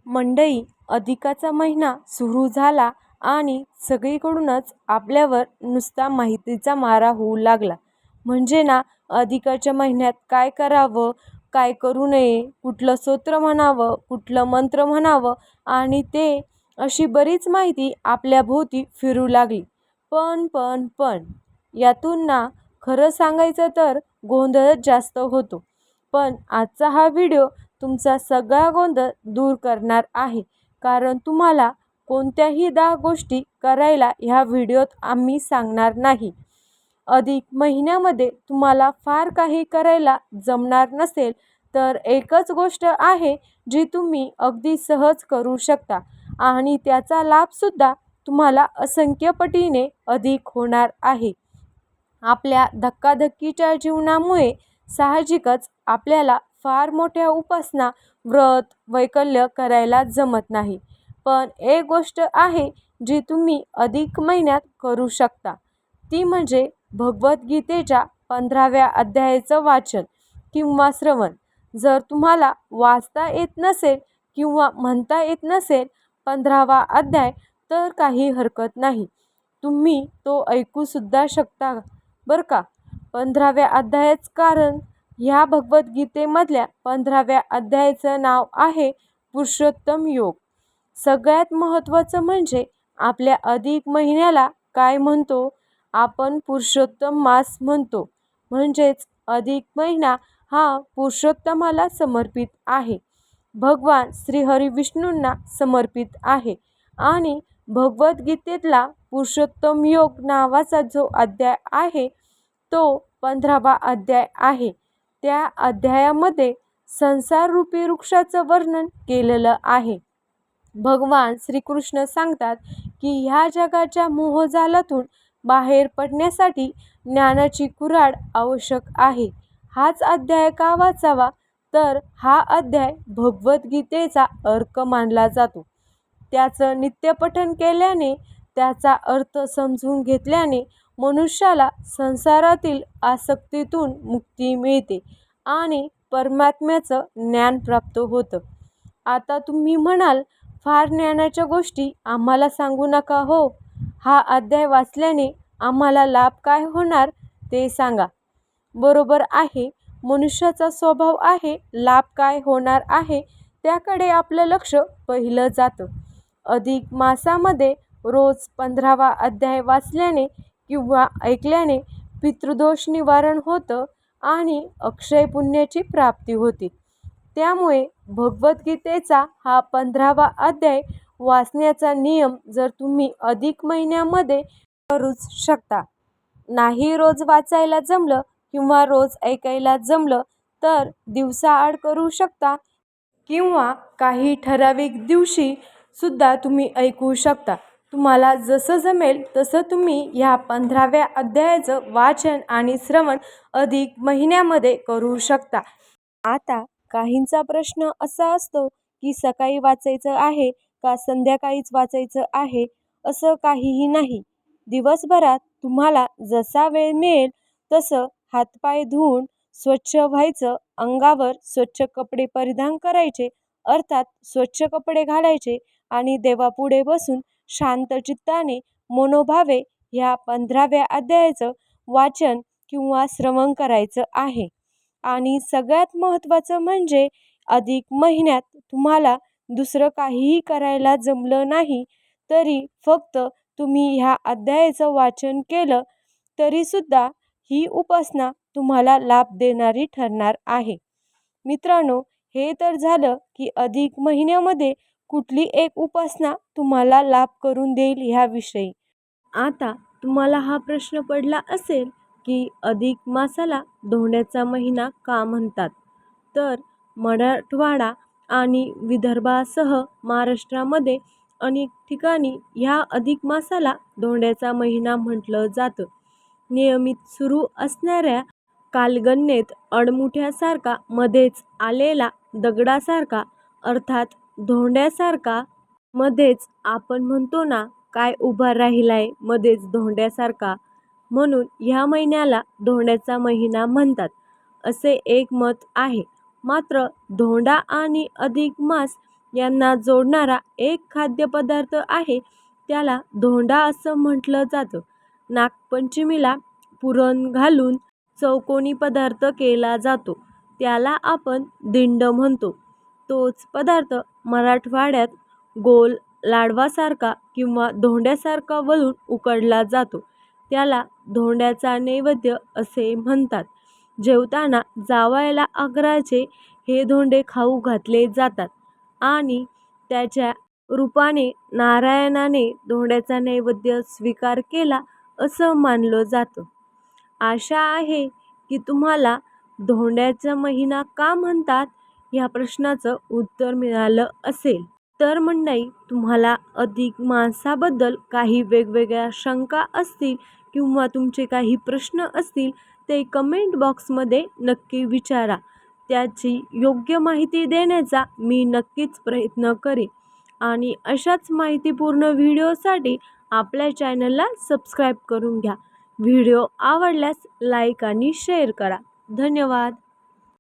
मंडई, अधिकाचा महिना सुरू झाला आणि सगळीकडूनच आपल्यावर नुसता माहितीचा मारा होऊ लागला. म्हणजे ना, अधिकाच्या महिन्यात काय करावं, काय करू नये, कुठलं स्तोत्र म्हणावं, कुठलं मंत्र म्हणावं आणि ते अशी बरीच माहिती आपल्याभोवती फिरू लागली. पण यातून ना, खरं सांगायचं तर गोंधळच जास्त होतो. पण आजचा हा व्हिडिओ तुमचा सगळा गोंधळ दूर करणार आहे. कारण तुम्हाला कोणत्याही 10 गोष्टी करायला ह्या व्हिडिओत आम्ही सांगणार नाही. अधिक महिन्यामध्ये तुम्हाला फार काही करायला जमणार नसेल तर एकच गोष्ट आहे जी तुम्ही अगदी सहज करू शकता आणि त्याचा लाभसुद्धा तुम्हाला असंख्य पटीने अधिक होणार आहे. आपल्या धक्काधक्कीच्या जीवनामुळे साहजिकच आपल्याला फार मोठ्या उपासना, व्रत, वैकल्य करायला जमत नाही. पण एक गोष्ट आहे जी तुम्ही अधिक महिन्यात करू शकता. ती म्हणजे भगवद्गीतेच्या 15व्या अध्यायाचं वाचन किंवा श्रवण. जर तुम्हाला वाचता येत नसेल किंवा म्हणता येत नसेल 15वा अध्याय तर काही हरकत नाही. तुम्ही तो ऐकूसुद्धा शकता बरं का. 15व्या अध्यायाचं कारण ह्या भगवद्गीतेमधल्या 15व्या अध्यायाचं नाव आहे पुरुषोत्तम योग. सगळ्यात महत्त्वाचं म्हणजे आपल्या अधिक महिन्याला काय म्हणतो आपण, पुरुषोत्तम मास म्हणतो. म्हणजेच अधिक महिना हा पुरुषोत्तमाला समर्पित आहे, भगवान श्रीहरी विष्णूंना समर्पित आहे. आणि भगवद्गीतेतला पुरुषोत्तम योग नावाचा जो अध्याय आहे तो 15वा अध्याय आहे. त्या अध्यायामध्ये संसाररूपी वृक्षाचं वर्णन केलेलं आहे. भगवान श्रीकृष्ण सांगतात की ह्या जगाच्या मोहजालातून बाहेर पडण्यासाठी ज्ञानाची कुऱ्हाड आवश्यक आहे. हाच अध्याय का वाचावा तर हा अध्याय भगवद्गीतेचा अर्क मानला जातो. त्याचं नित्यपठण केल्याने, त्याचा अर्थ समजून घेतल्याने मनुष्याला संसारातील आसक्तीतून मुक्ती मिळते आणि परमात्म्याचं ज्ञान प्राप्त होतं. आता तुम्ही म्हणाल, फार ज्ञानाच्या गोष्टी आम्हाला सांगू नका हो. हा अध्याय वाचल्याने आम्हाला लाभ काय होणार ते सांगा. बरोबर आहे, मनुष्याचा स्वभाव आहे लाभ काय होणार आहे त्याकडे आपलं लक्ष पहिलं जातं. अधिक मासामध्ये रोज 15वा अध्याय वाचल्याने किंवा ऐकल्याने पितृदोष निवारण होतं आणि अक्षय पुण्याची प्राप्ती होते. त्यामुळे भगवद्गीतेचा हा 15वा अध्याय वाचण्याचा नियम जर तुम्ही अधिक महिन्यामध्ये करूच शकता. नाही रोज वाचायला जमलं किंवा रोज ऐकायला जमलं तर दिवसाआड करू शकता किंवा काही ठराविक दिवशी सुद्धा तुम्ही ऐकू शकता. तुम्हाला जसं जमेल तसं तुम्ही ह्या 15व्या अध्यायाचं वाचन आणि श्रवण अधिक महिन्यामध्ये करू शकता. आता काहींचा प्रश्न असा असतो की सकाळी वाचायचं आहे का संध्याकाळीच वाचायचं आहे. असं काहीही नाही. दिवसभरात तुम्हाला जसा वेळ मिळेल तसं हातपाय धुवून स्वच्छ व्हायचं, अंगावर स्वच्छ कपडे परिधान करायचे, अर्थात स्वच्छ कपडे घालायचे आणि देवापुढे बसून शांत चित्ताने मनोभावे ह्या 15व्या अध्यायाचं वाचन किंवा श्रवण करायचं आहे. आणि सगळ्यात महत्त्वाचं म्हणजे अधिक महिन्यात तुम्हाला दुसरं काहीही करायला जमलं नाही तरी फक्त तुम्ही ह्या अध्यायाचं वाचन केलं तरीसुद्धा ही उपासना तुम्हाला लाभ देणारी ठरणार आहे. मित्रांनो, हे तर झालं की अधिक महिन्यामध्ये कुठली एक उपासना तुम्हाला लाभ करून देईल ह्याविषयी. आता तुम्हाला हा प्रश्न पडला असेल की अधिक मासाला धोंड्याचा महिना का म्हणतात. तर मराठवाडा आणि विदर्भासह महाराष्ट्रामध्ये अनेक ठिकाणी ह्या अधिक मासाला धोंड्याचा महिना म्हटलं जातं. नियमित सुरू असणाऱ्या कालगणनेत अडमुठ्यासारखा मध्येच आलेला दगडासारखा अर्थात धोंड्यासारखा, मध्येच आपण म्हणतो ना काय उभा राहिलाय मध्येच धोंड्यासारखा, म्हणून ह्या महिन्याला धोंड्याचा महिना म्हणतात असे एक मत आहे. मात्र धोंडा आणि अधिक मास यांना जोडणारा एक खाद्यपदार्थ आहे, त्याला धोंडा असं म्हटलं जातं. नागपंचमीला पुरण घालून चौकोनी पदार्थ केला जातो, त्याला आपण दिंड म्हणतो. तोच पदार्थ मराठवाड्यात गोल लाडवासारखा किंवा धोंड्यासारखा वळून उकडला जातो, त्याला धोंड्याचा नैवेद्य असे म्हणतात. जेवताना जावयाला आग्रहाचे हे धोंडे खाऊ घातले जातात आणि त्याच्या रूपाने नारायणाने धोंड्याचा नैवेद्य स्वीकार केला असं मानलं जातं. आशा आहे की तुम्हाला धोंड्याचा महिना का म्हणतात ह्या प्रश्नाचं उत्तर मिळालं असेल. तर मंडळी, तुम्हाला अधिक मासाबद्दल काही वेगवेगळ्या शंका असतील किंवा तुमचे काही प्रश्न असतील ते कमेंट बॉक्समध्ये नक्की विचारा. त्याची योग्य माहिती देण्याचा मी नक्कीच प्रयत्न करेन. आणि अशाच माहितीपूर्ण व्हिडिओसाठी आपल्या चॅनलला सबस्क्राईब करून घ्या. व्हिडिओ आवडल्यास लाईक आणि शेअर करा. धन्यवाद.